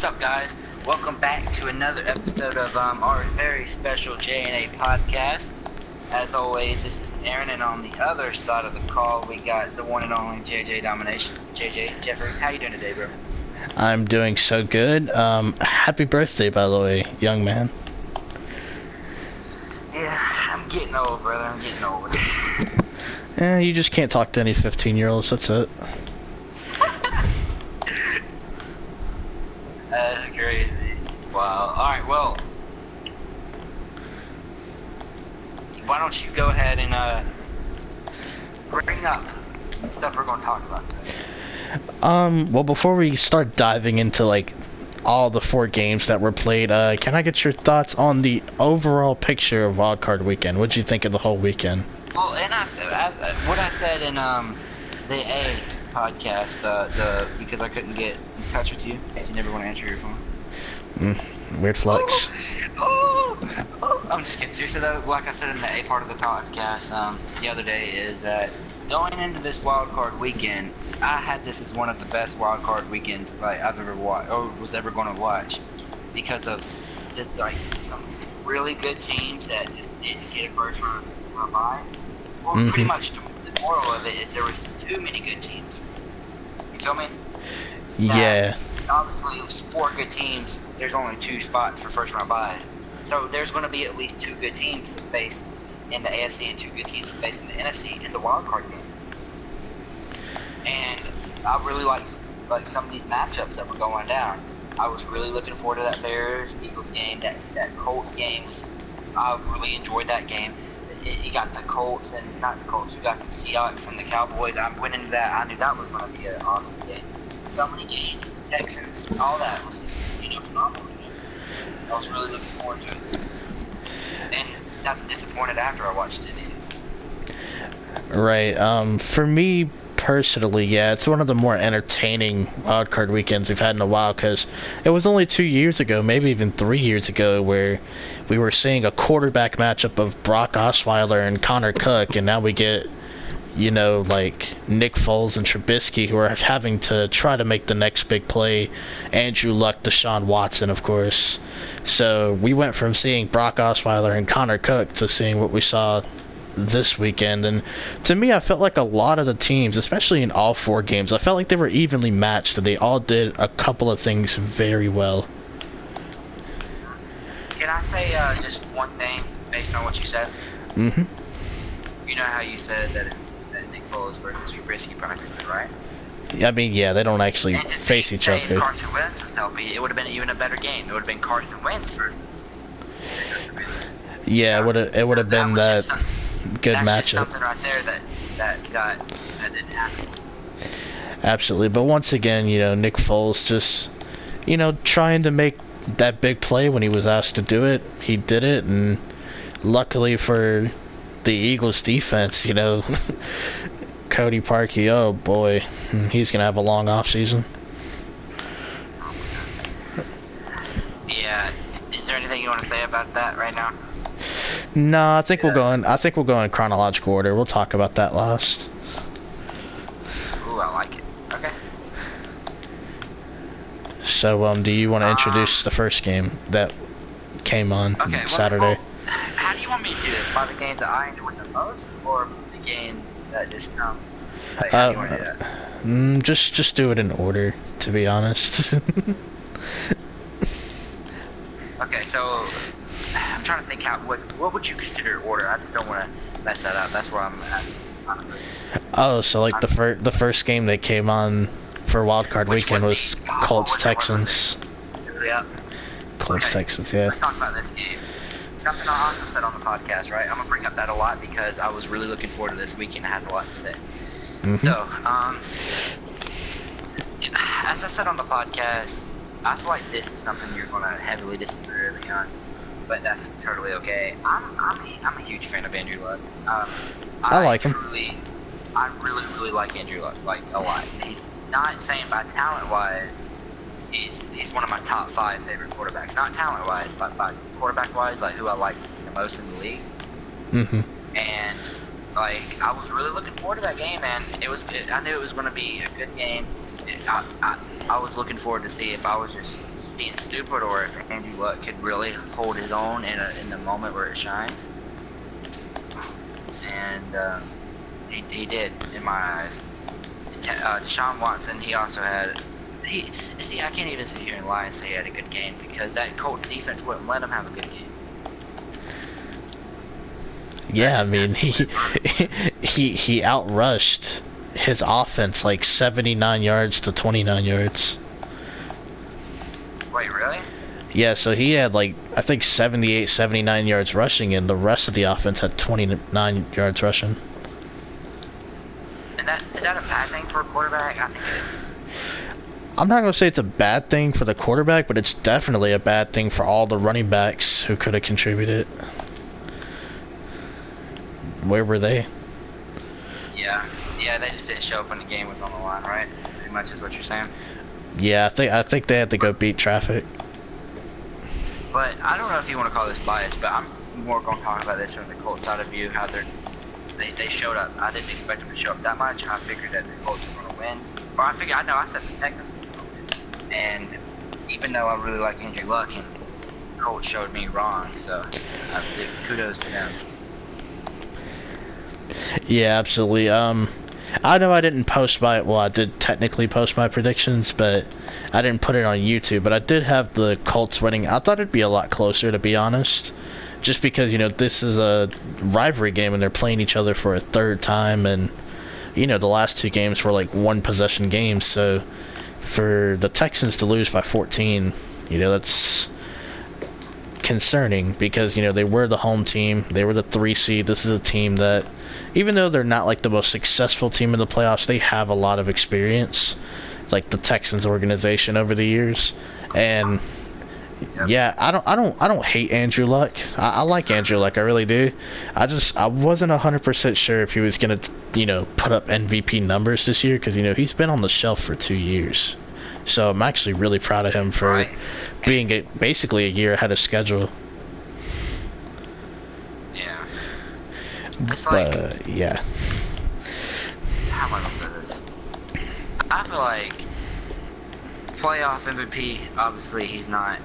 What's up, guys? Welcome back to another episode of our very special J&A podcast. As always, this is Aaron, and on the other side of the call, we got the one and only JJ Domination. JJ, Jeffrey, how you doing today, bro? I'm doing so good. Happy birthday, by the way, young man. Yeah, I'm getting old, brother. I'm getting old. You just can't talk to any 15-year-olds, that's it. That's crazy. Wow. Alright, well, why don't you go ahead and bring up the stuff we're going to talk about today? Well, before we start diving into, like, all the 4 games that were played, can I get your thoughts on the overall picture of Wildcard weekend? What'd you think of the whole weekend? Well, and what I said in the A podcast, because I couldn't get in touch with you because you never want to answer your phone. Weird flex. I'm just kidding. Seriously though, like I said in the A part of the podcast the other day, is that going into this wild card weekend, I had this as one of the best wild card weekends like I've ever watched or was ever going to watch, because of just, like, some really good teams that just didn't get a first round bye. Well, pretty much the moral of it is there was too many good teams. You feel me? Yeah. Obviously, it was 4 good teams. There's only 2 spots for first round byes. So there's going to be at least 2 good teams to face in the AFC and 2 good teams to face in the NFC in the wild card game. And I really like some of these matchups that were going down. I was really looking forward to that Bears-Eagles game. That Colts game I really enjoyed that game. You got the Colts and not the Colts. You got the Seahawks and the Cowboys. I went into that. I knew that was going to be an awesome game. So many games, Texans, all that was just phenomenal. I was really looking forward to it, and nothing disappointed after I watched it either. Right. For me personally, yeah, it's one of the more entertaining wildcard weekends we've had in a while, because it was only 2 years ago, maybe even 3 years ago, where we were seeing a quarterback matchup of Brock Osweiler and Connor Cook, and now we get, like Nick Foles and Trubisky, who are having to try to make the next big play. Andrew Luck, Deshaun Watson, of course. So we went from seeing Brock Osweiler and Connor Cook to seeing what we saw this weekend, and to me, I felt like a lot of the teams, especially in all 4 games, I felt like they were evenly matched, and they all did a couple of things very well. Can I say just one thing based on what you said? Mm-hmm. You know how you said that Nick Foles versus Trubisky practically, right? I mean, yeah, they don't actually face each other. If Carson Wentz was healthy, it would have been even a better game. It would have been Carson Wentz versus Trubisky. Yeah, it would have been that good matchup. That's just something right there that didn't happen. Absolutely, but once again, Nick Foles just, trying to make that big play when he was asked to do it. He did it, and luckily for the Eagles defense, Cody Parkey, oh boy, he's gonna have a long off season. Yeah, is there anything you want to say about that right now? No, I think we'll go in chronological order. We'll talk about that last. Ooh, I like it. Okay. So, do you want to introduce the first game that came on Saturday? Well, how do you want me to do this? By the games that I enjoyed the most, or the game that just come? Like, how do you want to do that? Just do it in order, to be honest. Okay, so I'm trying to think what would you consider order? I just don't want to mess that up. That's where I'm asking, honestly. Oh, so like the first game that came on for Wildcard weekend was Colts Texans. Yeah. Colts Texans, yeah. Let's talk about this game. Something I also said on the podcast, right? I'm gonna bring up that a lot because I was really looking forward to this weekend. I had a lot to say. Mm-hmm. So, as I said on the podcast, I feel like this is something you're gonna heavily disagree with me on, but that's totally okay. I'm a huge fan of Andrew Luck. I like him. I really like Andrew Luck, like, a lot. He's not insane by talent-wise. He's one of my top 5 favorite quarterbacks. Not talent-wise, but by quarterback-wise, like, who I like the most in the league. Mm-hmm. And, like, I was really looking forward to that game, and it was good. I knew it was going to be a good game. I was looking forward to see if I was just being stupid or if Andrew Luck could really hold his own in the moment where it shines. And he did, in my eyes. Deshaun Watson, he also had... See, I can't even sit here and lie and say he had a good game because that Colts defense wouldn't let him have a good game. Yeah, I mean, he outrushed his offense like 79 yards to 29 yards. Wait, really? Yeah, so he had like, I think 78, 79 yards rushing, and the rest of the offense had 29 yards rushing. And is that a bad thing for a quarterback? I think it is. I'm not going to say it's a bad thing for the quarterback, but it's definitely a bad thing for all the running backs who could have contributed. Where were they? Yeah, they just didn't show up when the game was on the line, right? Pretty much is what you're saying. Yeah, I think they had to go beat traffic. But I don't know if you want to call this bias, but I'm more going to talk about this from the Colts side of view, how they showed up. I didn't expect them to show up that much. I figured that the Colts were going to win. Or I said the Texans was going to win. And even though I really like Andrew Luck, and the Colts showed me wrong, so I think kudos to them. Yeah, absolutely. I know I didn't post I did technically post my predictions, but I didn't put it on YouTube. But I did have the Colts winning. I thought it'd be a lot closer, to be honest. Just because, this is a rivalry game and they're playing each other for a third time. And, the last two games were like one-possession games. So for the Texans to lose by 14, that's concerning because, they were the home team. They were the 3 seed. This is a team that, even though they're not like the most successful team in the playoffs, they have a lot of experience, like the Texans organization over the years. And yeah, I don't hate Andrew Luck. I like Andrew Luck, I really do. I wasn't 100% sure if he was gonna put up MVP numbers this year because he's been on the shelf for 2 years. So I'm actually really proud of him for being basically a year ahead of schedule. It's like, yeah. How am I gonna say this? I feel like playoff MVP. Obviously, he's not.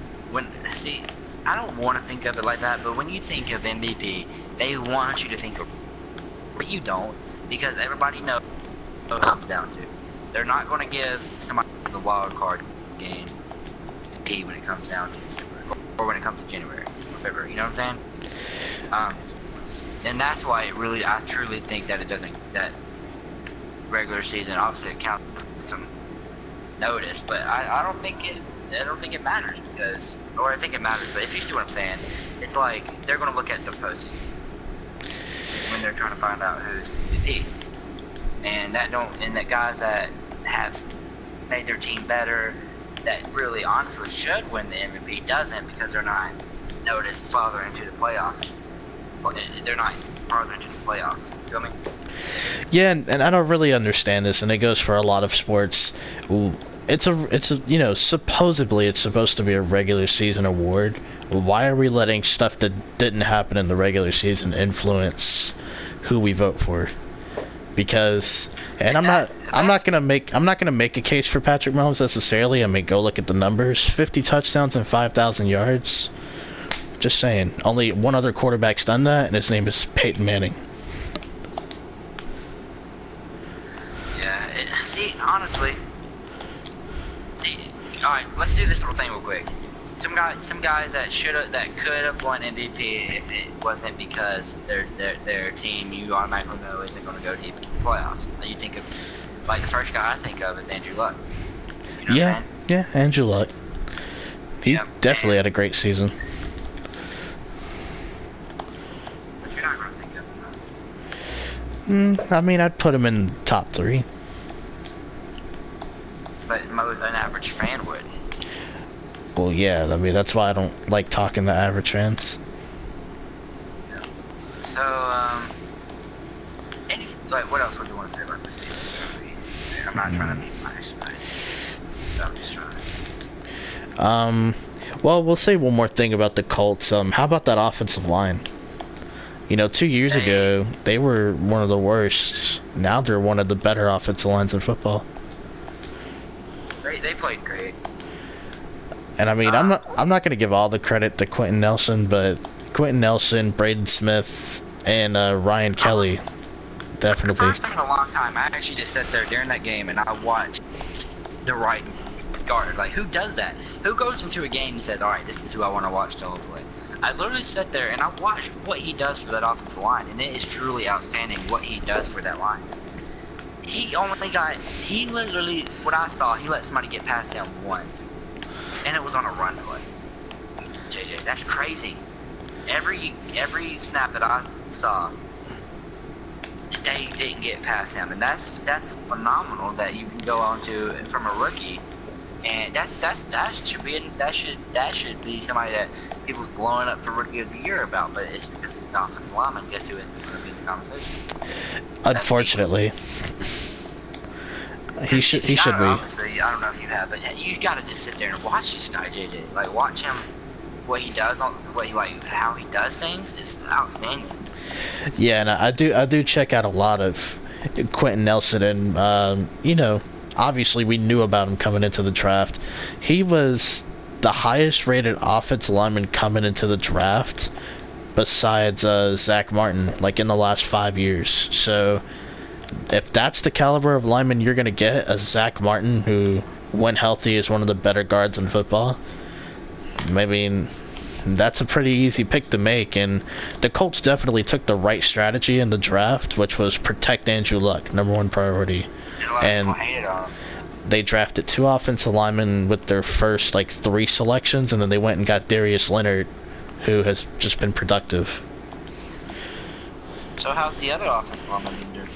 I don't want to think of it like that, but when you think of MVP, they want you to think of, but you don't, because everybody knows what it comes down to. They're not going to give somebody the wild card game when it comes down to December or when it comes to January or February. You know what I'm saying? And that's why I truly think that that regular season obviously counts some notice, but I don't think it matters I think it matters, but if you see what I'm saying, it's like they're going to look at the postseason when they're trying to find out who's MVP, and the guys that have made their team better, that really honestly should win the MVP, doesn't because they're not noticed farther into the playoffs. They're not farther into the playoffs. You feel me? Yeah, and I don't really understand this, and it goes for a lot of sports. It's a supposedly it's supposed to be a regular season award. Why are we letting stuff that didn't happen in the regular season influence who we vote for? Because, and I'm not gonna make a case for Patrick Mahomes necessarily. I mean, go look at the numbers: 50 touchdowns and 5,000 yards. Just saying. Only one other quarterback's done that, and his name is Peyton Manning. Yeah. Honestly. All right. Let's do this little thing real quick. Some guys that could have won MVP if it wasn't because their team you automatically know isn't going to go deep into the playoffs. You think of the first guy I think of is Andrew Luck. You know yeah, Andrew Luck. He definitely had a great season. I mean, I'd put him in top 3. But an average fan would. Well, yeah, I mean, that's why I don't like talking to average fans. Yeah. So, what else would you want to say about this? I'm not trying to be nice, so I'm just trying. Well, we'll say one more thing about the Colts. How about that offensive line? 2 years ago, they were one of the worst. Now they're one of the better offensive lines in football. They played great. And I mean, I'm not going to give all the credit to Quentin Nelson, but Quentin Nelson, Braden Smith, and Ryan Kelly, definitely. For the first time in a long time, I actually just sat there during that game and I watched the right guard. Like, who does that? Who goes into a game and says, all right, this is who I want to watch Stella play? I literally sat there and I watched what he does for that offensive line, and it is truly outstanding what he does for that line. He literally, what I saw, he let somebody get passed down once, and it was on a run play. JJ, that's crazy. Every snap that I saw, they didn't get passed down, and that's phenomenal that you can go on to from a rookie. And that should be somebody that people's blowing up for Rookie of the Year about, but it's because he's an offensive lineman. Guess who isn't going to be in the conversation? Unfortunately, he should be. Obviously, I don't know if you have, but you got to just sit there and watch this guy, JJ. Like, watch him, what he does, how he does things is outstanding. Yeah, and I do check out a lot of Quentin Nelson, and obviously we knew about him coming into the draft. He was the highest rated offensive lineman coming into the draft besides Zach Martin, like in the last 5 years. So if that's the caliber of lineman you're going to get, a Zach Martin who, when healthy, is one of the better guards in football, I mean, that's a pretty easy pick to make. And the Colts definitely took the right strategy in the draft, which was protect Andrew Luck, #1 priority. And they drafted 2 offensive linemen with their first 3 selections, and then they went and got Darius Leonard, who has just been productive. So how's the other offensive lineman doing?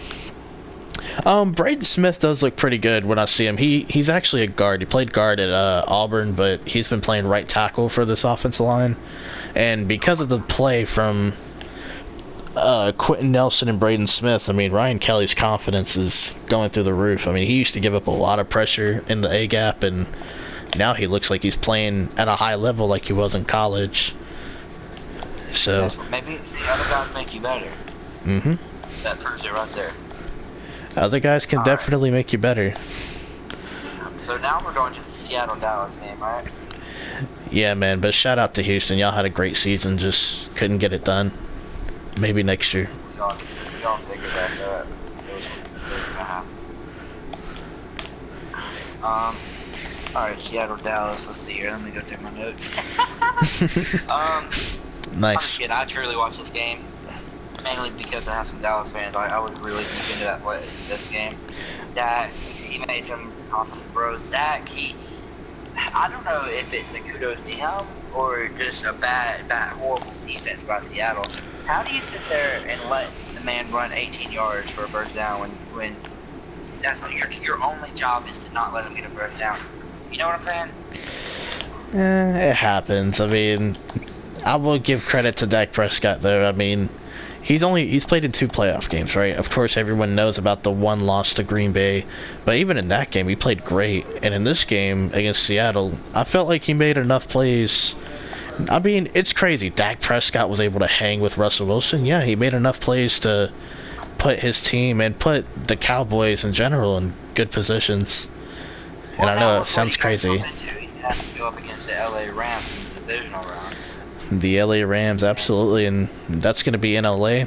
Braden Smith does look pretty good when I see him. He's actually a guard. He played guard at Auburn, but he's been playing right tackle for this offensive line. And because of the play from Quentin Nelson and Braden Smith, I mean, Ryan Kelly's confidence is going through the roof. I mean, he used to give up a lot of pressure in the A-gap, and now he looks like he's playing at a high level like he was in college. So yes, maybe the other guys make you better. Mm-hmm. That proves it right there. Other guys can definitely make you better. So now we're going to the Seattle-Dallas game, right? Yeah, man, but shout out to Houston. Y'all had a great season, just couldn't get it done. Maybe next year. We all figured that it was going to happen. Alright, Seattle-Dallas. Let's see here. Let me go through my notes. Nice. I'm just kidding. I truly watched this game. Mainly because I have some Dallas fans. I was really deep into this game. Dak, he made some confident throws. Dak, I don't know if it's a kudos to him or just a bad, horrible defense by Seattle. How do you sit there and let the man run 18 yards for a first down when that's like your only job is to not let him get a first down? You know what I'm saying? It happens. I mean, I will give credit to Dak Prescott, though. I mean, he's played in 2 playoff games, right? Of course, everyone knows about the 1 loss to Green Bay, but even in that game, he played great. And in this game against Seattle, I felt like he made enough plays. I mean, it's crazy. Dak Prescott was able to hang with Russell Wilson. Yeah, he made enough plays to put his team and put the Cowboys in general in good positions. And I know it sounds crazy. He's going to have to go up against the LA Rams in the divisional round. The LA Rams, absolutely, and that's going to be in LA.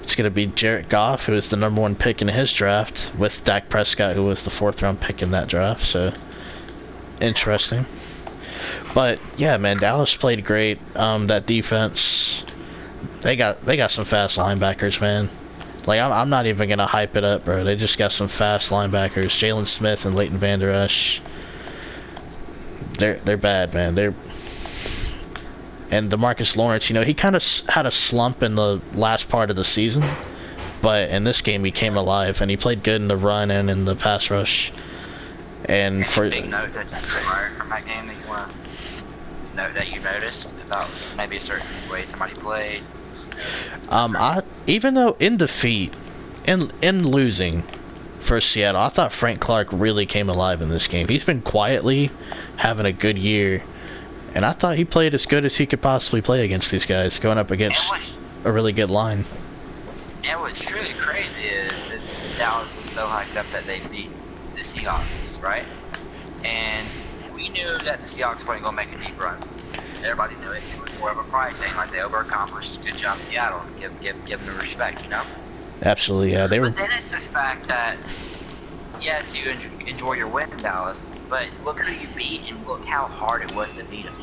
It's going to be Jared Goff, who is the #1 pick in his draft, with Dak Prescott, who was the 4th round pick in that draft. So interesting. But yeah, man, Dallas played great. That defense, they got some fast linebackers, man. Like, I'm not even gonna hype it up, bro. They just got some fast linebackers. Jalen Smith and Leighton Vander Esch. They're bad, man. And DeMarcus Lawrence, he kind of had a slump in the last part of the season, but in this game he came alive and he played good in the run and in the pass rush. And for big notes that you acquired from that game that you want to note that you noticed about maybe a certain way somebody played. Even though in defeat, in losing for Seattle, I thought Frank Clark really came alive in this game. He's been quietly having a good year, and I thought he played as good as he could possibly play against these guys, going up against a really good line. And what's truly crazy is Dallas is so hyped up that they beat the Seahawks, right? And we knew that the Seahawks weren't going to make a deep run. Everybody knew it. It was more of a pride thing, like they overaccomplished. Good job, Seattle. Give them the respect, you know? Absolutely, yeah. They were. But then it's the fact that, yes, you enjoy your win, Dallas, but look who you beat and look how hard it was to beat them.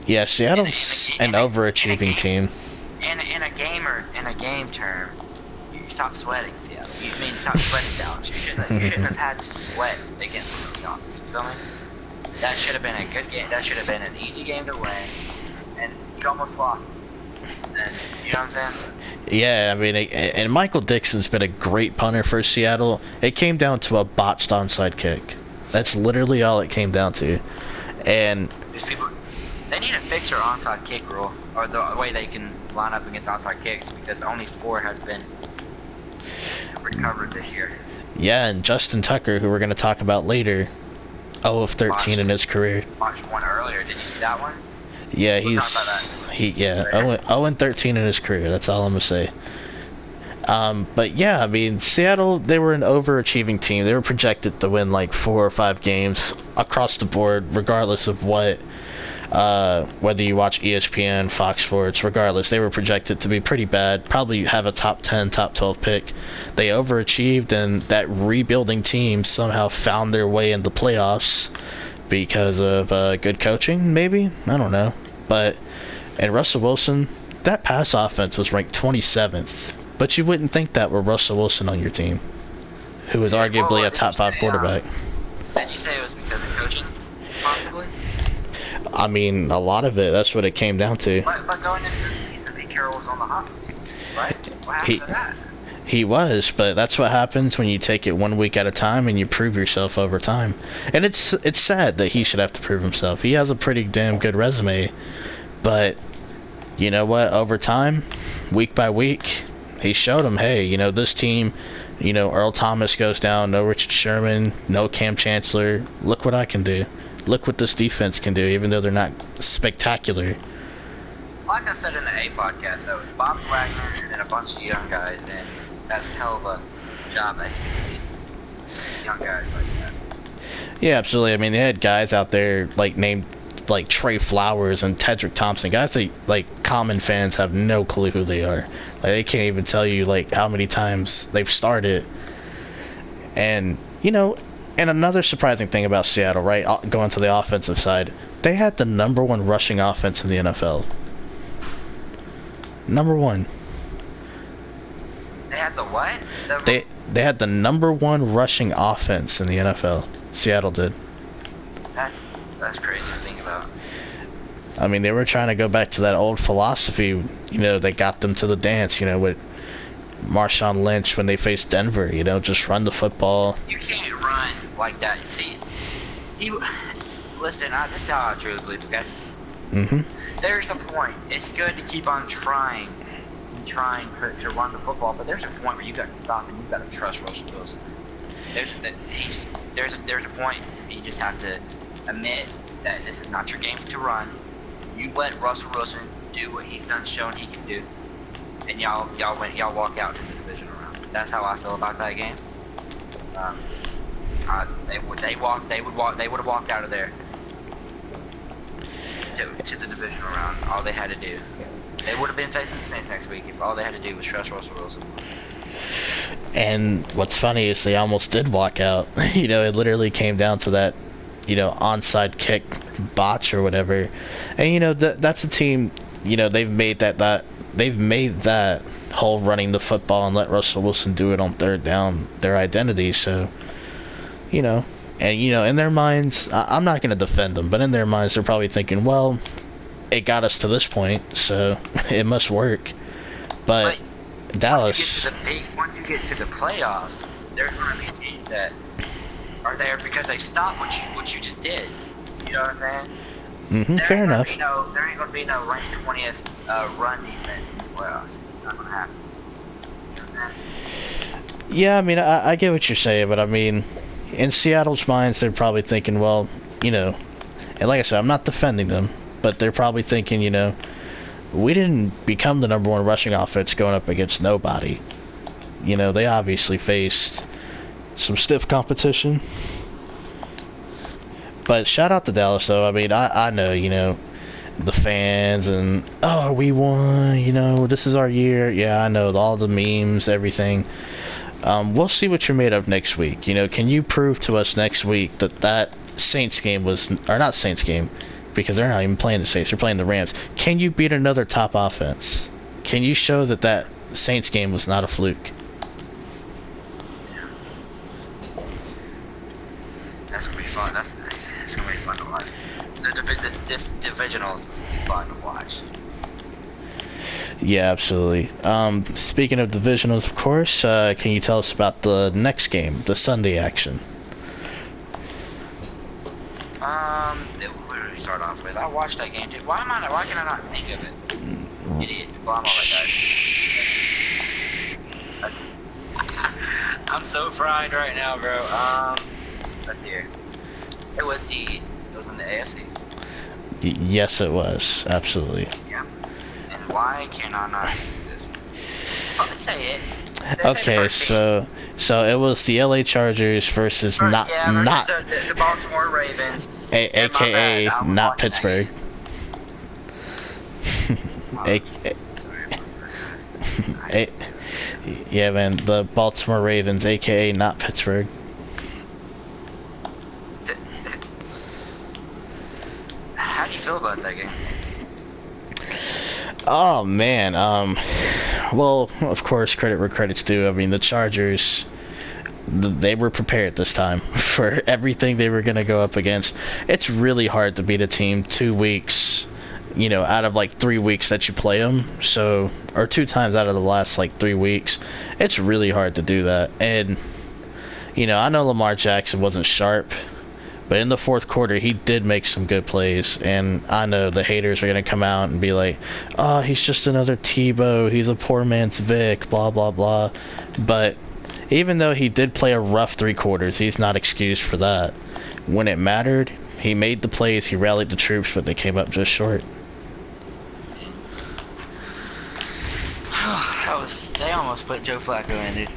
Yeah, Seattle's an overachieving team. In a game term, you stop sweating, Seattle. Stop sweating, Dallas. You shouldn't have had to sweat against the Seahawks. You feel me? That should have been a good game. That should have been an easy game to win, and you almost lost. And you know what I'm saying? Yeah, I mean, and Michael Dixon's been a great punter for Seattle. It came down to a botched onside kick. That's literally all it came down to. And they need to fix their onside kick rule, or the way they can line up against onside kicks, because only 4 has been recovered this year. Yeah, and Justin Tucker, who we're going to talk about later, 0 of 13 in his career. Watched one earlier. Did you see that one? Yeah, we'll talk about that. 0 and 13 in his career. That's all I'm gonna say. But yeah, I mean, Seattle, they were an overachieving team. They were projected to win like 4 or 5 games across the board, regardless of what. Whether you watch ESPN, Fox Sports, regardless, they were projected to be pretty bad. Probably have a top 10, top 12 pick. They overachieved, and that rebuilding team somehow found their way into playoffs because of good coaching, maybe? I don't know. And Russell Wilson, that pass offense was ranked 27th. But you wouldn't think that with Russell Wilson on your team, who was arguably a top 5 quarterback. Did you say it was because of coaching, possibly? I mean, a lot of it. That's what it came down to. But going into the season, Pete Carroll was on the hot seat, right? What happened to that? He was, but that's what happens when you take it 1 week at a time and you prove yourself over time. And it's sad that he should have to prove himself. He has a pretty damn good resume, but you know what? Over time, week by week, he showed him, hey, you know, this team, you know, Earl Thomas goes down, no Richard Sherman, no Cam Chancellor. Look what I can do. Look what this defense can do, even though they're not spectacular. Like I said in the A podcast, though, it's Bobby Wagner and then a bunch of young guys, and that's a hell of a job that he did. Young guys like that. Yeah, absolutely. I mean, they had guys out there like named like Trey Flowers and Tedrick Thompson, guys that like common fans have no clue who they are. Like they can't even tell you like how many times they've started. And you know, and another surprising thing about Seattle, right, going to the offensive side, they had the #1 rushing offense in the NFL. #1. They had the what? They had the #1 rushing offense in the NFL. Seattle did. That's crazy to think about. I mean, they were trying to go back to that old philosophy, you know, that got them to the dance, you know, with Marshawn Lynch when they faced Denver, you know, just run the football. You can't run like that. See, listen, this is how I truly believe, okay? Mm-hmm. There's a point. It's good to keep on trying to run the football, but there's a point where you got to stop and you got to trust Russell Wilson. There's a point you just have to admit that this is not your game to run. You let Russell Wilson do what he's done, shown he can do, and y'all walk out to the divisional round. That's how I feel about that game. They would have walked out of there to the divisional round. All they had to do. They would have been facing the Saints next week if all they had to do was trust Russell Wilson. And what's funny is they almost did walk out. You know, it literally came down to that, you know, onside kick botch or whatever. And you know, that's a team, you know, they've made that whole running the football and let Russell Wilson do it on 3rd down their identity. So, you know, and you know, in their minds, I'm not going to defend them, but in their minds they're probably thinking, well, it got us to this point, so it must work. But Dallas, once you get to the playoffs, there's going to be teams that are there because they stopped what you just did. You know what I'm saying? Mm-hmm, fair enough. There ain't going to be no ranked 20th run defense in the playoffs. It's not going to happen. You know what I'm saying? Yeah, I mean, I get what you're saying, but I mean, in Seattle's minds, they're probably thinking, well, you know, and like I said, I'm not defending them, but they're probably thinking, you know, we didn't become the #1 rushing offense going up against nobody. You know, they obviously faced, some stiff competition. But shout out to Dallas, though. I mean, I know, you know, the fans and, oh, we won, you know, this is our year. Yeah, I know, all the memes, everything. We'll see what you're made of next week. You know, can you prove to us next week that Saints game was, or not Saints game, because they're not even playing the Saints, they're playing the Rams. Can you beat another top offense? Can you show that Saints game was not a fluke? That's gonna be fun. That's gonna be fun to watch. This divisionals is gonna be fun to watch. Yeah, absolutely. Speaking of divisionals, of course, can you tell us about the next game, the Sunday action? What did we start off with? I watched that game, dude. Why can I not think of it? Idiot. Well, I'm all right, guys. I'm so fried right now, bro. Let's see here. It was in the AFC. Yes, it was. Absolutely. Yeah. And why can I not do this? Say it. Okay, so it was the LA Chargers versus not the Baltimore Ravens, aka not Pittsburgh. Yeah, man, the Baltimore Ravens, aka not Pittsburgh. How do you feel about that game? Oh man, well, of course, credit where credit's due. I mean, the Chargers, they were prepared this time for everything they were going to go up against. It's really hard to beat a team 2 weeks, you know, out of like 3 weeks that you play them. So, or 2 times out of the last like 3 weeks. It's really hard to do that. And, you know, I know Lamar Jackson wasn't sharp, but in the fourth quarter, he did make some good plays. And I know the haters are going to come out and be like, oh, he's just another Tebow. He's a poor man's Vic, blah, blah, blah. But even though he did play a rough 3 quarters, he's not excused for that. When it mattered, he made the plays, he rallied the troops, but they came up just short. They almost put Joe Flacco in, dude.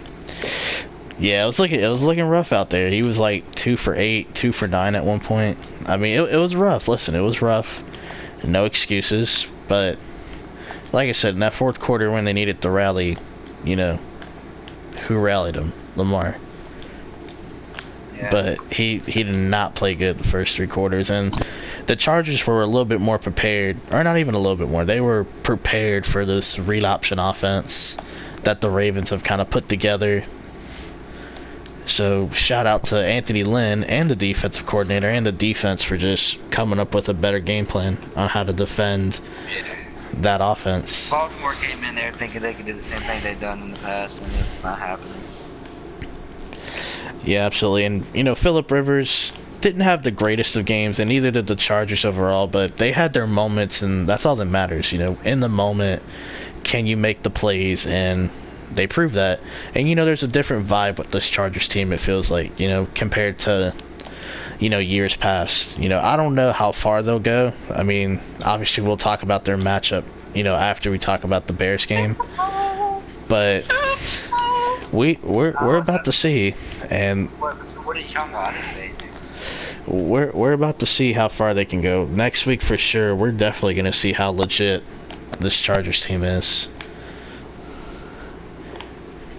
Yeah, it was looking rough out there. He was like 2 for 8, 2 for 9 at one point. I mean, it was rough. Listen, it was rough. No excuses. But like I said, in that fourth quarter when they needed to rally, you know, who rallied him? Lamar. Yeah. But he did not play good the first 3 quarters, and the Chargers were a little bit more prepared, or not even a little bit more. They were prepared for this read option offense that the Ravens have kind of put together. So shout out to Anthony Lynn and the defensive coordinator and the defense for just coming up with a better game plan on how to defend that offense. Baltimore came in there thinking they could do the same thing they've done in the past, and it's not happening. Yeah, absolutely. And, you know, Phillip Rivers didn't have the greatest of games, and neither did the Chargers overall, but they had their moments, and that's all that matters. You know, in the moment, can you make the plays? And they proved that. And, you know, there's a different vibe with this Chargers team, it feels like, you know, compared to, you know, years past. You know, I don't know how far they'll go. I mean, obviously we'll talk about their matchup, you know, after we talk about the Bears game. But we're about to see, and What are you talking about? we're about to see how far they can go. Next week for sure, we're definitely going to see how legit this Chargers team is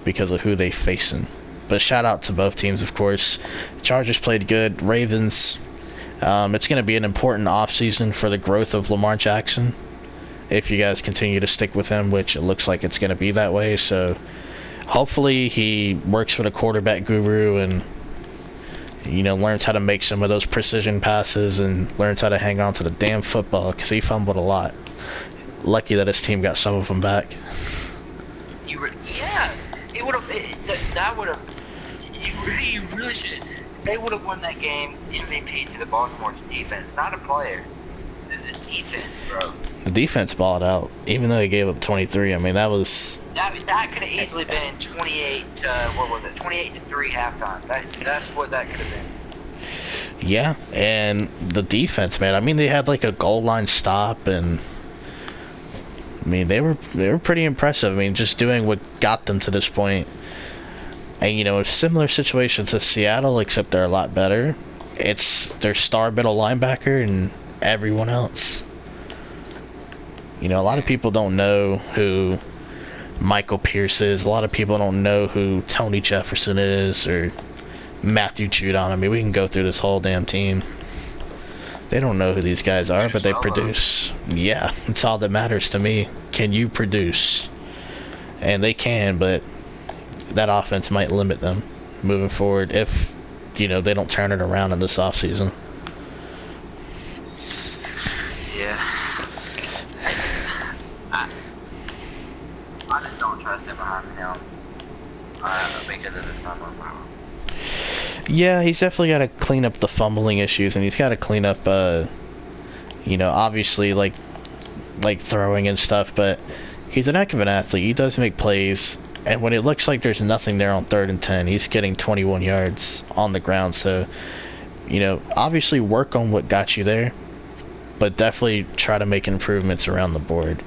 because of who they facing. But shout out to both teams, of course. Chargers played good. Ravens, it's going to be an important offseason for the growth of Lamar Jackson if you guys continue to stick with him, which it looks like it's going to be that way. So hopefully he works with a quarterback guru and, you know, learns how to make some of those precision passes and learns how to hang on to the damn football, because he fumbled a lot. Lucky that his team got some of them back. Yeah, it would have. That would have. You really should. They would have won that game MVP to the Baltimore's defense, not a player. This is a defense, bro. The defense balled out, even though they gave up 23. I mean, that was... That could have easily been 28 to, what was it, 28 to 3 halftime. That's what that could have been. Yeah, and the defense, man. I mean, they had like a goal line stop, and I mean, they were pretty impressive. I mean, just doing what got them to this point. And, you know, a similar situation to Seattle, except they're a lot better. It's their star middle linebacker and everyone else. You know, a lot of people don't know who Michael Pierce is. A lot of people don't know who Tony Jefferson is or Matthew Judon. I mean, we can go through this whole damn team. They don't know who these guys are, but they produce. Yeah, it's all that matters to me. Can you produce? And they can, but that offense might limit them moving forward if, you know, they don't turn it around in this offseason. Yeah. I just don't trust him behind him because of this fumbling problem. Yeah, he's definitely got to clean up the fumbling issues, and he's got to clean up, you know, obviously, like throwing and stuff, but he's an heck of an athlete. He does make plays, and when it looks like there's nothing there on 3rd and 10, he's getting 21 yards on the ground, so, you know, obviously work on what got you there, but definitely try to make improvements around the board.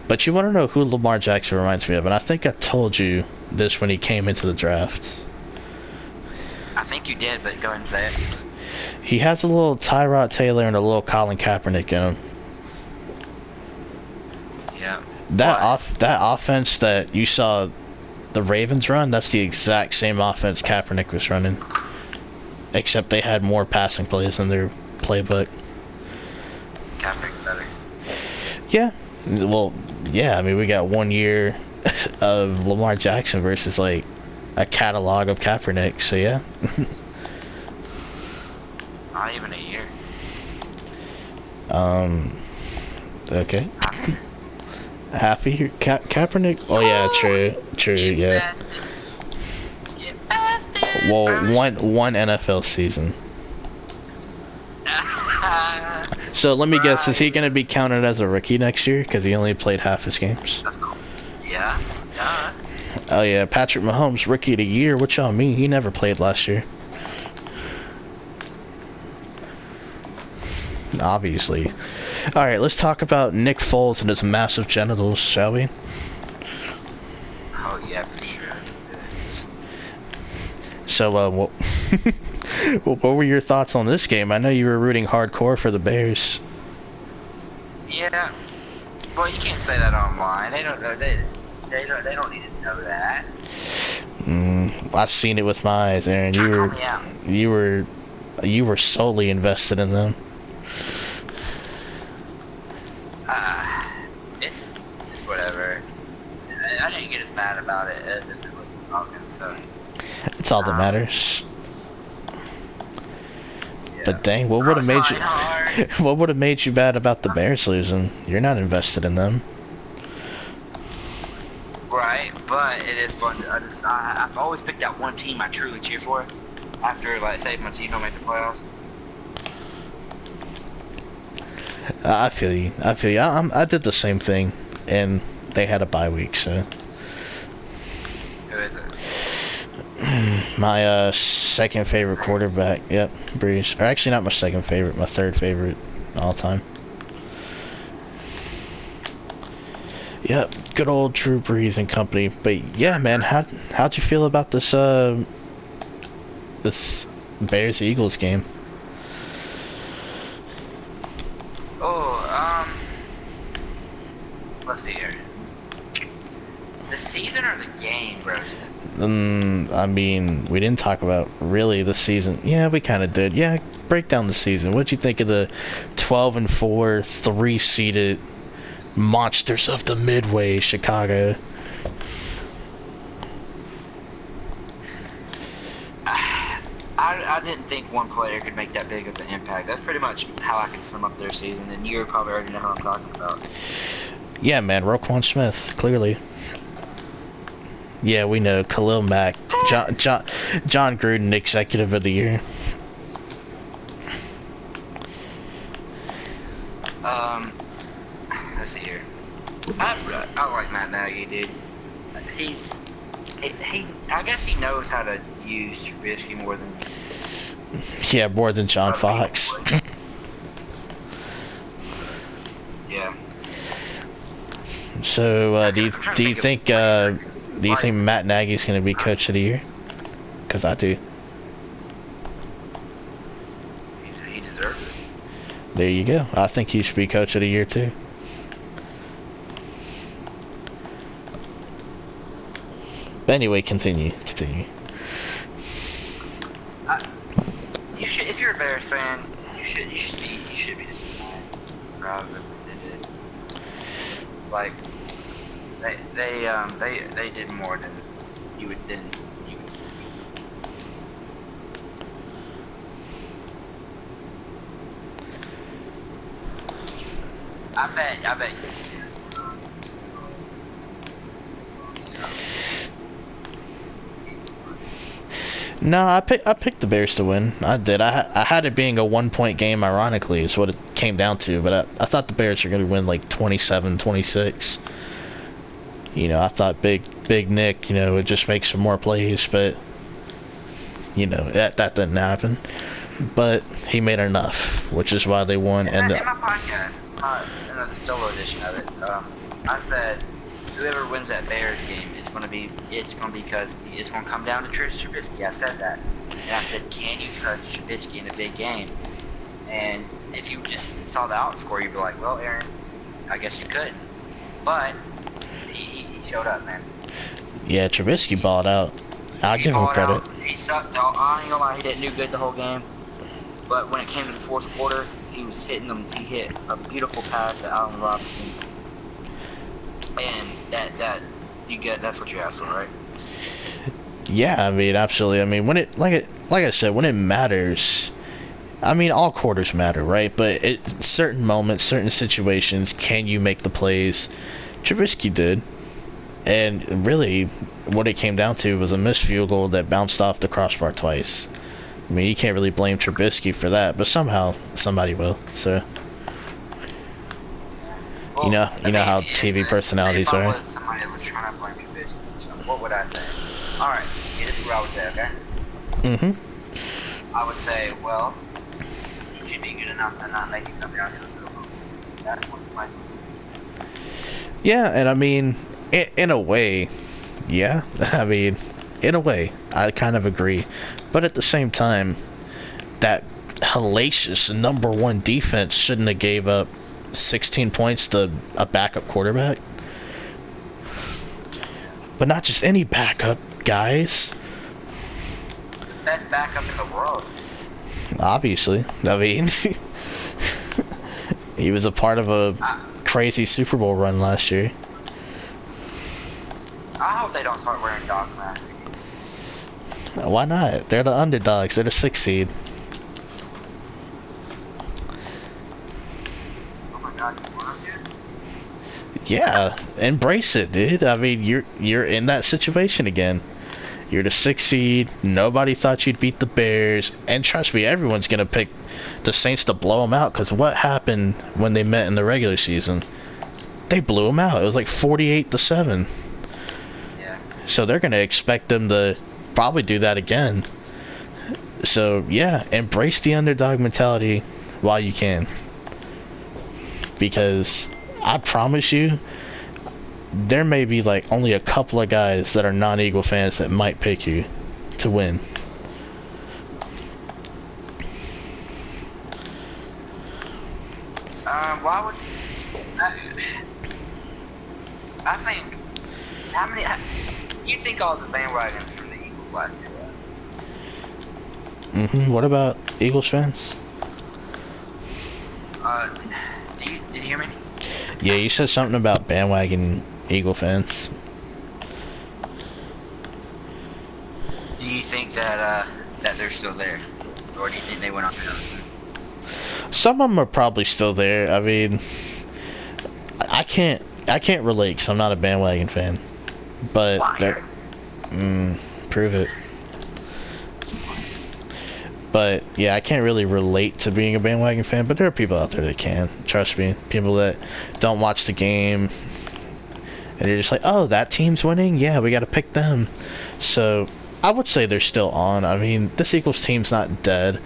But you want to know who Lamar Jackson reminds me of, and I think I told you this when he came into the draft. I think you did, but go ahead and say it. He has a little Tyrod Taylor and a little Colin Kaepernick in him. Yeah. That offense that you saw the Ravens run, that's the exact same offense Kaepernick was running. Except they had more passing plays in their playbook. Kaepernick's better. Yeah. Well, yeah, I mean, we got 1 year of Lamar Jackson versus, like, a catalog of Kaepernick, so yeah. Not even a year. Okay. Half a year? Kaepernick? Oh, yeah, true, yeah. Bastard. You bastard. Well, one NFL season. So let me guess, is he going to be counted as a rookie next year? Because he only played half his games. That's cool. Yeah, duh. Oh yeah, Patrick Mahomes, rookie of the year. What y'all mean? He never played last year. Obviously. Alright, let's talk about Nick Foles and his massive genitals, shall we? Oh yeah, for sure. So, what were your thoughts on this game? I know you were rooting hardcore for the Bears. Yeah. Well, you can't say that online. They don't know. They don't need to know that. I've seen it with my eyes, Aaron. You were solely invested in them. It's whatever. I didn't get as mad about it as if it was the Falcons, so. It's all that matters. Yeah. But dang, what would have made you? What would have made you bad about the Bears losing? You're not invested in them. Right, but it is fun. I've always picked out one team I truly cheer for. After, like, say my team don't make the playoffs. I feel you. I did the same thing, and they had a bye week, so. Who is it? My second favorite quarterback. Yep, Breeze. Or actually, not my second favorite. My third favorite all time. Yep, good old Drew Brees and company. But yeah, man, how'd you feel about this this Bears Eagles game? Let's see here. The season or the game, bro? I mean, we didn't talk about really the season. Yeah, we kind of did. Yeah, break down the season. What'd you think of the 12-4, 3-seeded monsters of the Midway, Chicago? I didn't think one player could make that big of an impact. That's pretty much how I can sum up their season, and you probably already know who I'm talking about. Yeah, man, Roquan Smith, clearly. Yeah, we know. Khalil Mack, John Gruden, Executive of the Year. Let's see here. I like Matt Nagy, dude. I guess he knows how to use Trubisky more than. Yeah, more than John Fox. Yeah. So, do you think Matt Nagy's going to be Coach of the Year? because I do. He deserves it. There you go. I think he should be coach of the year too. But anyway, continue. You should, if you're a Bears fan, you should be disappointed rather than they did. Like they did more than you would. I bet you. No, I picked the Bears to win. I did. I had it being a 1-point game, ironically, is what it came down to. But I thought the Bears were going to win like 27-26. You know, I thought Big Nick, would just make some more plays, but that didn't happen. But he made enough, which is why they won. And in my podcast, in the solo edition of it, I said whoever wins that Bears game is going to be because it's going to come down to Trubisky. I said that, and I said, can you trust Trubisky in a big game? And if you just saw the outscore, you'd be like, well, Aaron, I guess you could. But he showed up, man. Yeah, Trubisky balled out. I'll give him credit. He sucked out. I ain't gonna lie, he didn't do good the whole game. But when it came to the fourth quarter, he was hitting them. He hit a beautiful pass at Allen Robinson. And that's what you asked for, right? Yeah, I mean, absolutely. I mean, when it like I said, when it matters, I mean, all quarters matter, right? But at certain moments, certain situations, can you make the plays? Trubisky did, and really, what it came down to was a missed field goal that bounced off the crossbar twice. I mean, you can't really blame Trubisky for that, but somehow somebody will. So. Well, you know how TV personalities are. If I was somebody that was trying to blame Trubisky for something, what would I say? All right, see, this is what I would say, okay? I would say, well, you should be good enough to not make it come down to the field goal. That's what's my concern. Yeah, and I mean, in a way, yeah. I mean, in a way, I kind of agree. But at the same time, that hellacious #1 defense shouldn't have gave up 16 points to a backup quarterback. But not just any backup, guys. Best backup in the world. Obviously. I mean, he was a part of a crazy Super Bowl run last year. I hope they don't start wearing dog masks. Why not? They're the underdogs. They're the 6th seed. Yeah, embrace it, dude. I mean, you're in that situation again. You're the 6th seed. Nobody thought you'd beat the Bears, and trust me, everyone's gonna pick the Saints to blow them out. Because what happened when they met in the regular season? They blew them out. It was like 48-7. Yeah. So they're gonna expect them to probably do that again. So yeah, embrace the underdog mentality while you can. Because I promise you, there may be like only a couple of guys that are non-Eagle fans that might pick you to win. Why would I think how many? You think all the bandwagons from the Eagles last year? What about Eagles fans? Did you hear me? Yeah, you said something about bandwagon Eagle fans. Do you think that they're still there, or do you think they went on to another team? Some of them are probably still there. I mean, I can't relate because I'm not a bandwagon fan. But they're, prove it. But yeah, I can't really relate to being a bandwagon fan, but there are people out there that can. Trust me. People that don't watch the game and they're just like, oh, that team's winning? Yeah, we got to pick them. So I would say they're still on. I mean, this Eagles team's not dead.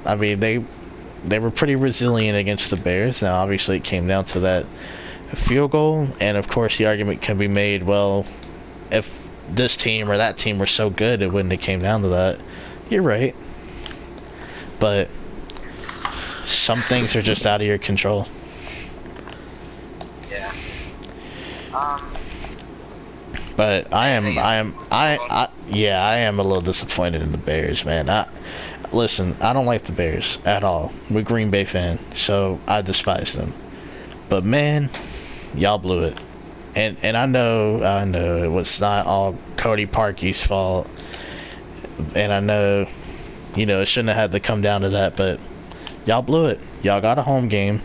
I mean, they were pretty resilient against the Bears. Now, obviously, it came down to that field goal. And, of course, the argument can be made, well, if this team or that team were so good it wouldn't have came down to that. You're right. But some things are just out of your control. Yeah. But I am a little disappointed in the Bears, man. Listen, I don't like the Bears at all. I'm a Green Bay fan, so I despise them. But man, y'all blew it. And I know it was not all Cody Parkey's fault. And I know, it shouldn't have had to come down to that, but y'all blew it. Y'all got a home game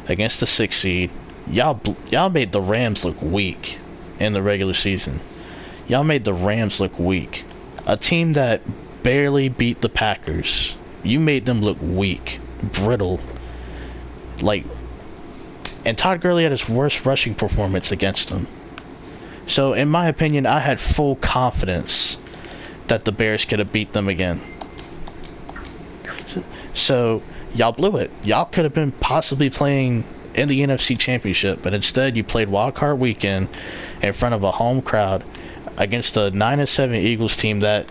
against the 6th seed. Y'all made the Rams look weak in the regular season. Y'all made the Rams look weak. A team that barely beat the Packers. You made them look weak, brittle. And Todd Gurley had his worst rushing performance against them. So, in my opinion, I had full confidence that the Bears could have beat them again. So, y'all blew it. Y'all could have been possibly playing in the NFC Championship, but instead you played Wildcard weekend in front of a home crowd against a 9-7 Eagles team that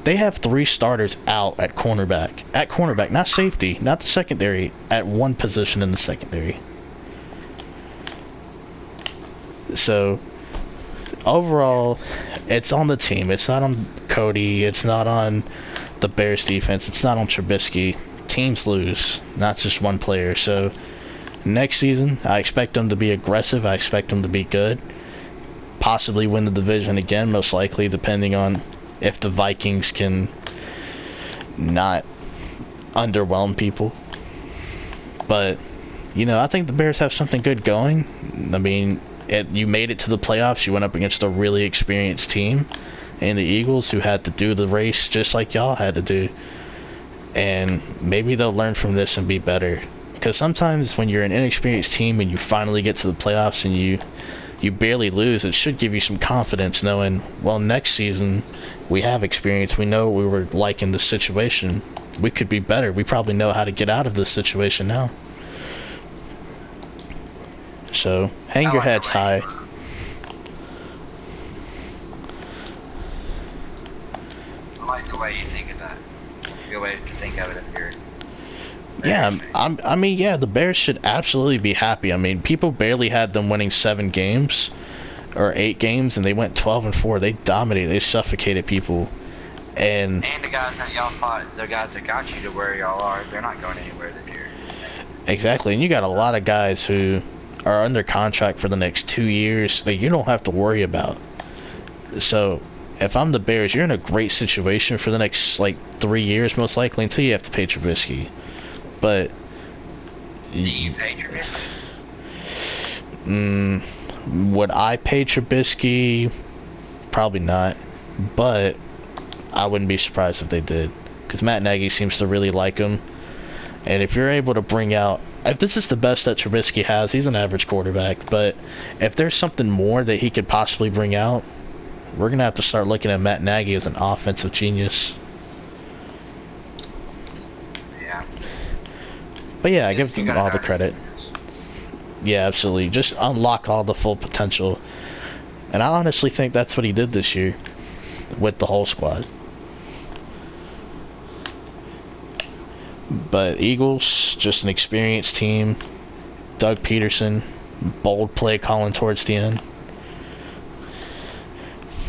they have 3 starters out at cornerback. At cornerback, not safety, not the secondary, at one position in the secondary. So, overall, it's on the team. It's not on Cody. It's not on the Bears defense. It's not on Trubisky. Teams lose, not just one player. So, next season, I expect them to be aggressive. I expect them to be good. Possibly win the division again, most likely, depending on if the Vikings can not underwhelm people. But, I think the Bears have something good going. I mean, you made it to the playoffs. You went up against a really experienced team and the Eagles, who had to do the race just like y'all had to do. And maybe they'll learn from this and be better. Because sometimes when you're an inexperienced team and you finally get to the playoffs and you barely lose, it should give you some confidence knowing, well, next season we have experience. We know what we were like in this situation. We could be better. We probably know how to get out of this situation now. So, hang your heads high. I like the way you think of that. It's a good way to think of it if you're... Yeah, the Bears should absolutely be happy. I mean, people barely had them winning 7 games or 8 games, and they went 12-4. They dominated. They suffocated people. And the guys that y'all fought, the guys that got you to where y'all are, they're not going anywhere this year. Exactly, and you got a lot of guys who are under contract for the next 2 years that you don't have to worry about. So, if I'm the Bears, you're in a great situation for the next, 3 years, most likely, until you have to pay Trubisky. But... Do you pay Trubisky? Would I pay Trubisky? Probably not. But I wouldn't be surprised if they did. Because Matt Nagy seems to really like him. And if you're able to bring out... If this is the best that Trubisky has, he's an average quarterback. But if there's something more that he could possibly bring out, we're going to have to start looking at Matt Nagy as an offensive genius. Yeah. But yeah, I give him all the credit. Yeah, absolutely. Just unlock all the full potential. And I honestly think that's what he did this year with the whole squad. But Eagles, just an experienced team. Doug Peterson, bold play calling towards the end.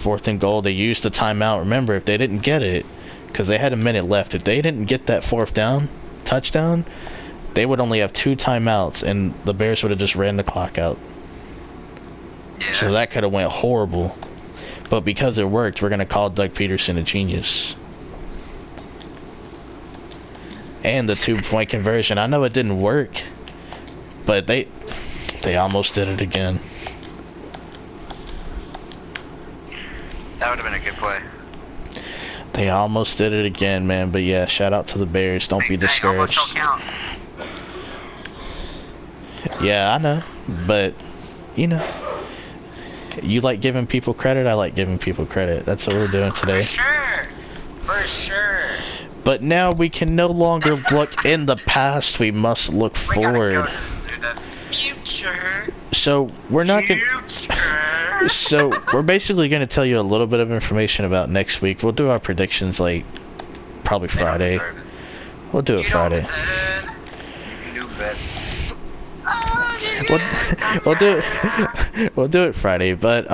4th and goal, they used the timeout. Remember, if they didn't get it, because they had a minute left, if they didn't get that 4th down, touchdown, they would only have 2 timeouts, and the Bears would have just ran the clock out. Yeah. So that could have went horrible. But because it worked, we're going to call Doug Peterson a genius. And the 2-point conversion. I know it didn't work, but they almost did it again. That would have been a good play. They almost did it again, man. But yeah, shout out to the Bears. Don't be discouraged. Almost don't count. Yeah, I know. But, you like giving people credit, I like giving people credit. That's what we're doing today. For sure. But now we can no longer look in the past. We must look forward. We gotta go to the future. So we're not gonna. So we're basically going to tell you a little bit of information about next week. We'll do our predictions like probably Friday. We'll do it Friday. You do better. We'll do it Friday. But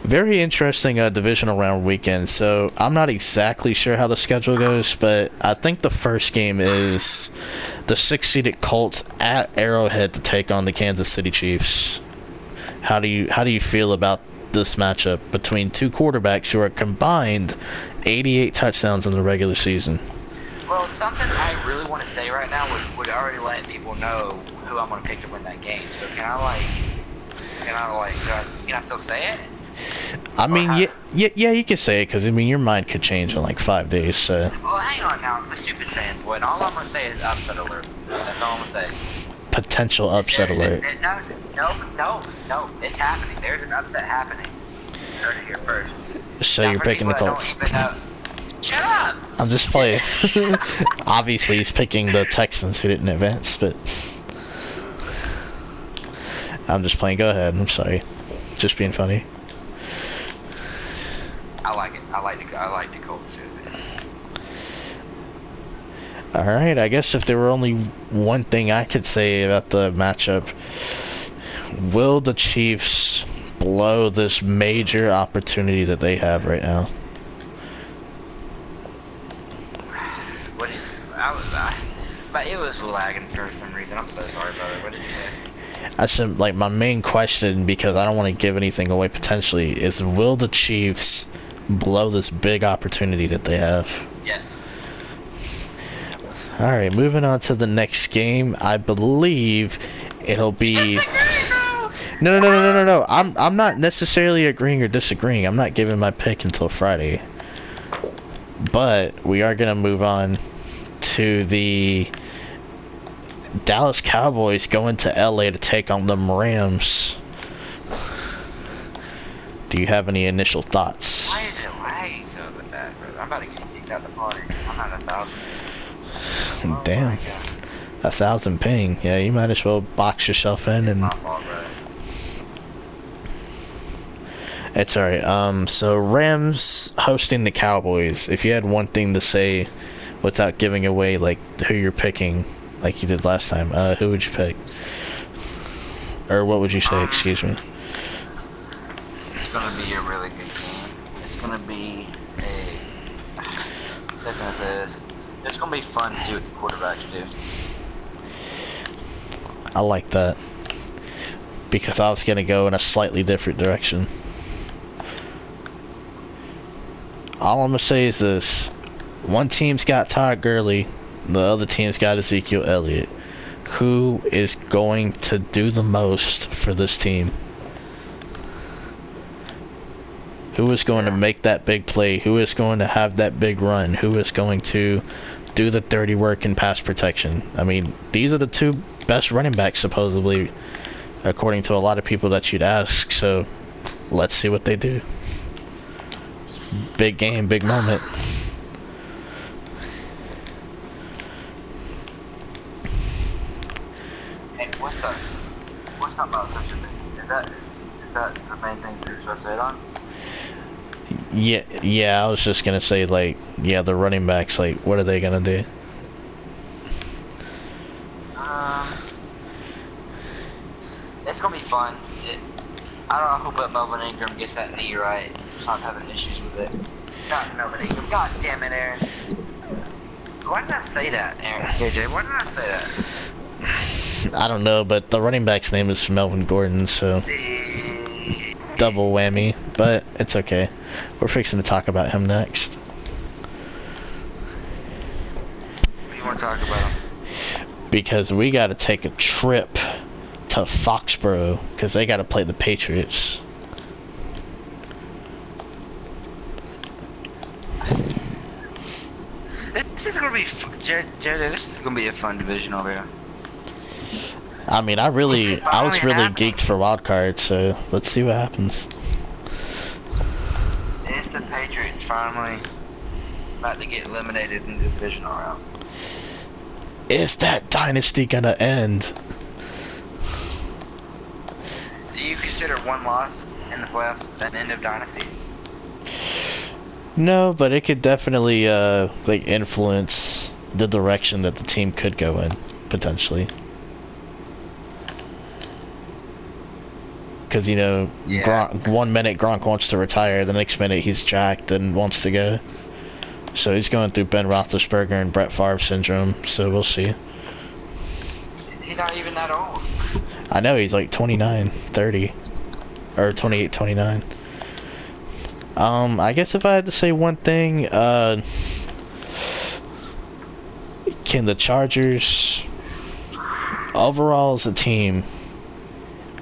very interesting divisional round weekend. So I'm not exactly sure how the schedule goes, but I think the first game is the 6-seeded Colts at Arrowhead to take on the Kansas City Chiefs. How do you feel about this matchup between two quarterbacks who are combined 88 touchdowns in the regular season? Well, something I really want to say right now would already let people know who I'm going to pick to win that game. So can I still say it? I mean, yeah, you can say it, because I mean your mind could change in like 5 days. So. Well, hang on now, the stupid fans. What? All I'm going to say is upset alert. That's all I'm going to say. Potential upset alert. No, it's happening. There's an upset happening. You heard it here first. So now, you're picking the Colts. Shut up! I'm just playing. Obviously, he's picking the Texans who didn't advance, but I'm just playing. Go ahead. I'm sorry. Just being funny. I like it. I like the Colts too. All right. I guess if there were only one thing I could say about the matchup, will the Chiefs blow this major opportunity that they have right now? But it was lagging for some reason. I'm so sorry, brother. What did you say? I said, like, my main question, because I don't want to give anything away potentially, is will the Chiefs blow this big opportunity that they have? Yes. Alright, moving on to the next game. I believe it'll be... No. I'm not necessarily agreeing or disagreeing. I'm not giving my pick until Friday. But we are going to move on to the Dallas Cowboys going to LA to take on the Rams. Do you have any initial thoughts? Why is it lagging so bad, bro? I'm about to get kicked out the party. I'm at 1,000. Oh, damn. 1,000 ping. Yeah, you might as well box yourself in. It's and my fault, bro. It's alright. So Rams hosting the Cowboys. If you had one thing to say without giving away like who you're picking, like you did last time, who would you pick? Or what would you say? Excuse me. This is gonna be a really good game. It's gonna be it's gonna be fun to see what the quarterbacks do. I like that, because I was gonna go in a slightly different direction. All I'm gonna say is this: one team's got Todd Gurley, the other team's got Ezekiel Elliott. Who is going to do the most for this team? Who is going to make that big play? Who is going to have that big run? Who is going to do the dirty work in pass protection? I mean, these are the two best running backs, supposedly, according to a lot of people that you'd ask. So, let's see what they do. Big game, big moment. Hey, what's up? What's up about such a thing? Is that the main things you're supposed to hit on? Yeah, I was just gonna say, like, yeah, the running backs, like, what are they gonna do? It's gonna be fun. I don't know. I hope that Melvin Ingram gets that knee right. Stop having issues with it. Not Melvin Ingram. God damn it, Aaron. Why did I say that, Aaron? JJ, why did I say that? I don't know, but the running back's name is Melvin Gordon, so double whammy, but it's okay. We're fixing to talk about him next. What do you want to talk about him? Because we got to take a trip to Foxborough, because they got to play the Patriots. This is gonna be JJ. This is gonna be a fun division over here. I mean, I was really geeked for Wildcard, so let's see what happens. It's the Patriots finally about to get eliminated in the divisional round. Is that dynasty gonna end? Do you consider one loss in the playoffs the end of dynasty? No, but it could definitely like influence the direction that the team could go in potentially. Because Yeah. Gronk, 1 minute Gronk wants to retire, the next minute he's jacked and wants to go. So he's going through Ben Roethlisberger and Brett Favre syndrome. So we'll see. He's not even that old. I know he's like 29, 30, or 28, 29. I guess if I had to say one thing, can the Chargers, overall as a team,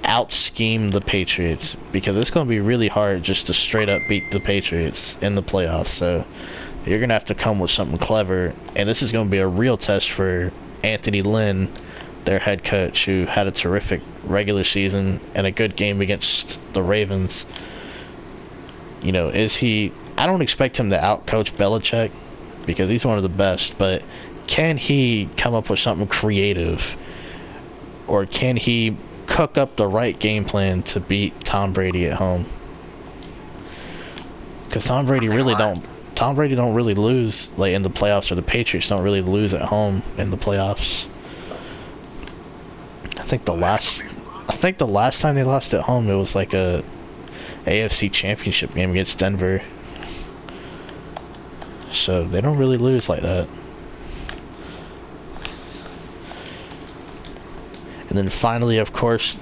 out-scheme the Patriots? Because it's going to be really hard just to straight up beat the Patriots in the playoffs. So you're going to have to come with something clever. And this is going to be a real test for Anthony Lynn, their head coach, who had a terrific regular season and a good game against the Ravens. Is he... I don't expect him to out-coach Belichick because he's one of the best, but can he come up with something creative? Or can he cook up the right game plan to beat Tom Brady at home? Because Tom Brady don't really lose like in the playoffs, or the Patriots don't really lose at home in the playoffs. I think the last time they lost at home, it was like a AFC Championship game against Denver. So they don't really lose like that. And then finally, of course,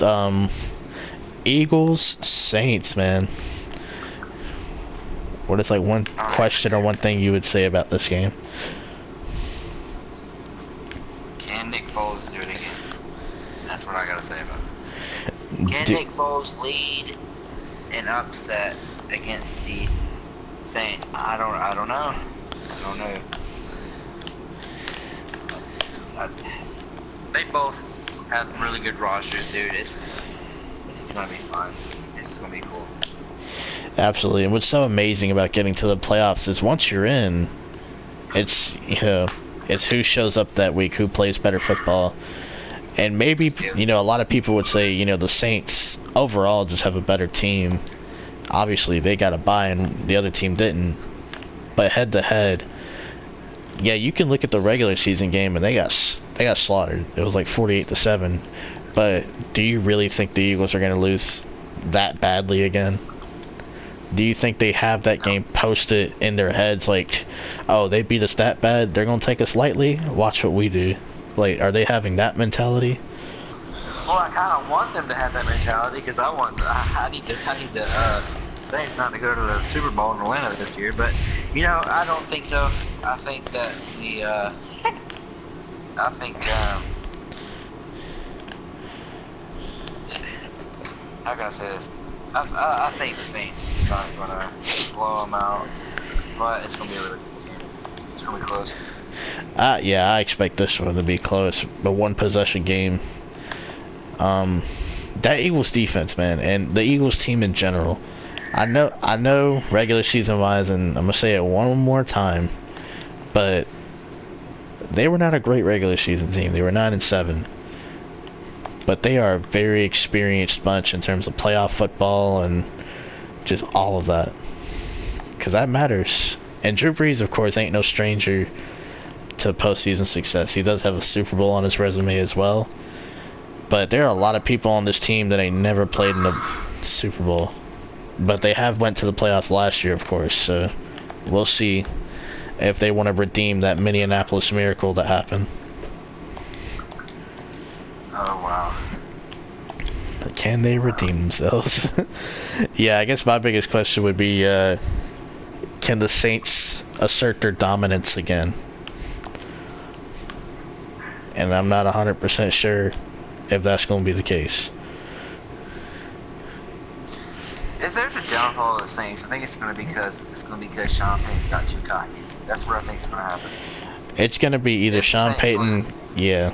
Eagles, Saints, man. What is like one question or one thing you would say about this game? Can Nick Foles do it again? That's what I gotta say about this. Can Nick Foles lead an upset against the Saints? I don't know. They both have really good rosters, dude. This is gonna be fun. This is gonna be cool. Absolutely. And what's so amazing about getting to the playoffs is once you're in, it's it's who shows up that week, who plays better football. And maybe, a lot of people would say, the Saints overall just have a better team. Obviously, they got a bye and the other team didn't. But head to head, yeah, you can look at the regular season game and they got slaughtered. It was like 48-7. But do you really think the Eagles are going to lose that badly again? Do you think they have that game posted in their heads like, oh, they beat us that bad, they're going to take us lightly? Watch what we do. Like, are they having that mentality? Well, I kind of want them to have that mentality because I need the Saints not to go to the Super Bowl in Atlanta this year. But I don't think so. I think that how can I say this? I think the Saints is not gonna blow them out, but it's gonna be a really good game. It's gonna be close. Yeah, I expect this one to be close, but one possession game. That Eagles defense, man, and the Eagles team in general. I know regular season wise, and I'm gonna say it one more time, but they were not a great regular season team. They were 9-7, but they are a very experienced bunch in terms of playoff football and just all of that, because that matters. And Drew Brees, of course, ain't no stranger to postseason success. He does have a Super Bowl on his resume as well. But there are a lot of people on this team that ain't never played in the Super Bowl. But they have went to the playoffs last year, of course. So we'll see if they want to redeem that Minneapolis miracle that happened. Oh, wow. Can they redeem themselves? Yeah, I guess my biggest question would be, can the Saints assert their dominance again? And I'm not 100% sure if that's going to be the case. If there's a downfall of the Saints, I think it's going to be because Sean Payton got too cocky. That's what I think is going to happen. It's going to be either If Sean Payton, yeah.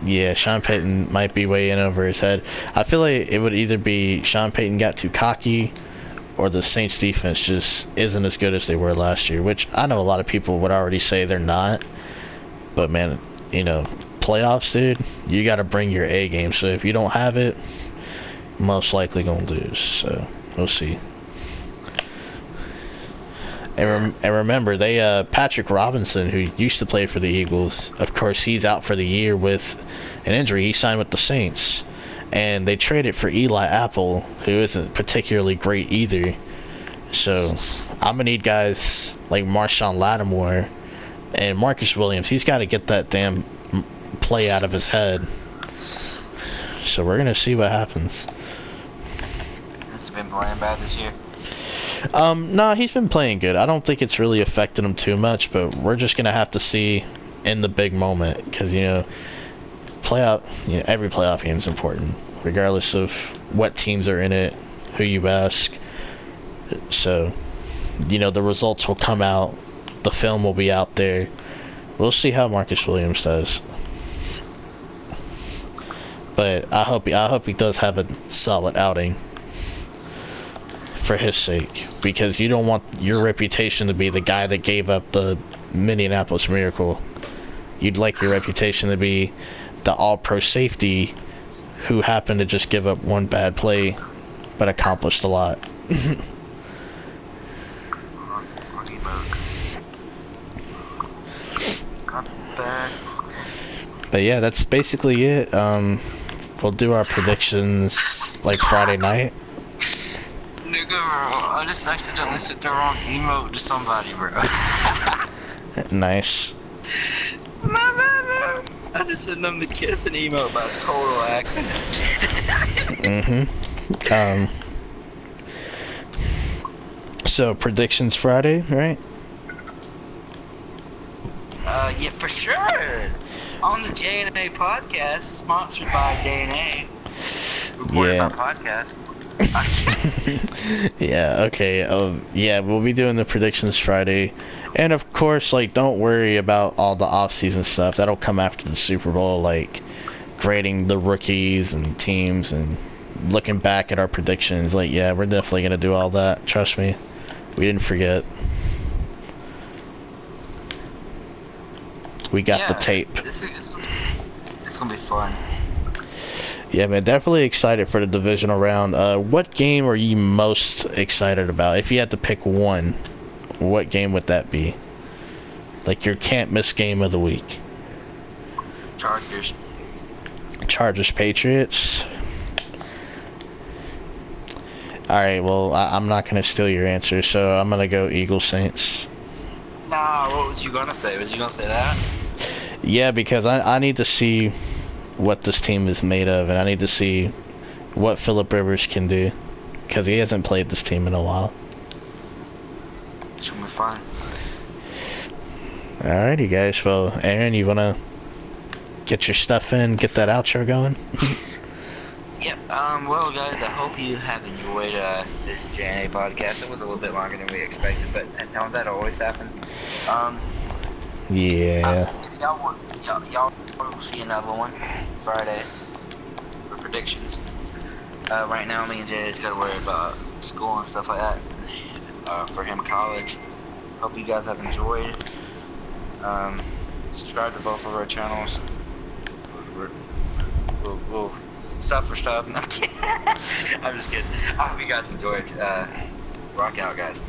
Yeah, Sean Payton might be way in over his head. I feel like it would either be Sean Payton got too cocky, or the Saints defense just isn't as good as they were last year, which I know a lot of people would already say they're not. But man, playoffs, dude, you got to bring your A game. So if you don't have it, most likely gonna lose. So we'll see. And remember, they Patrick Robinson, who used to play for the Eagles, of course, he's out for the year with an injury. He signed with the Saints, and they traded for Eli Apple, who isn't particularly great either. So I'm gonna need guys like Marshawn Lattimore and Marcus Williams. He's got to get that damn play out of his head. So we're gonna see what happens. Has he been playing bad this year? No, he's been playing good. I don't think it's really affected him too much, but we're just gonna have to see in the big moment, because every playoff game is important, regardless of what teams are in it, who you ask. So, the results will come out, the film will be out there. We'll see how Marcus Williams does. But I hope he does have a solid outing for his sake, because you don't want your reputation to be the guy that gave up the Minneapolis Miracle. You'd like your reputation to be the all-pro safety who happened to just give up one bad play but accomplished a lot. But yeah, that's basically it. We'll do our predictions like Friday night. Nigga, bro, I just accidentally sent the wrong emote to somebody, bro. Nice. My bad, bro. I just sent them the kiss an emote by total accident. So predictions Friday, right? Yeah, for sure. On the J&A podcast, sponsored by J&A. Recorded by podcast. Yeah, okay. Yeah, we'll be doing the predictions Friday. And of course, don't worry about all the off-season stuff. That'll come after the Super Bowl, grading the rookies and teams and looking back at our predictions. Yeah, we're definitely going to do all that. Trust me. We didn't forget. We got the tape. It's going to be fun. Yeah, man, definitely excited for the divisional round. What game are you most excited about? If you had to pick one, what game would that be? Your can't-miss game of the week. Chargers. Patriots. Alright, well, I'm not going to steal your answer, so I'm going to go Eagles Saints. Nah, what was you going to say? Was you going to say that? Yeah, because I need to see what this team is made of, and I need to see what Phillip Rivers can do, because he hasn't played this team in a while. It's gonna be fun. Alrighty, guys. Well, Aaron, you wanna get your stuff in, get that outro going? Yep. Well, guys, I hope you have enjoyed this J&A podcast. It was a little bit longer than we expected, but don't that always happen? Yeah. If y'all want, y'all will see another one Friday for predictions. Right now, me and Jay just gotta worry about school and stuff like that. For him, college. Hope you guys have enjoyed. Subscribe to both of our channels. We'll stuff for stuff. No, I'm just kidding. I hope you guys enjoyed. Rock out, guys.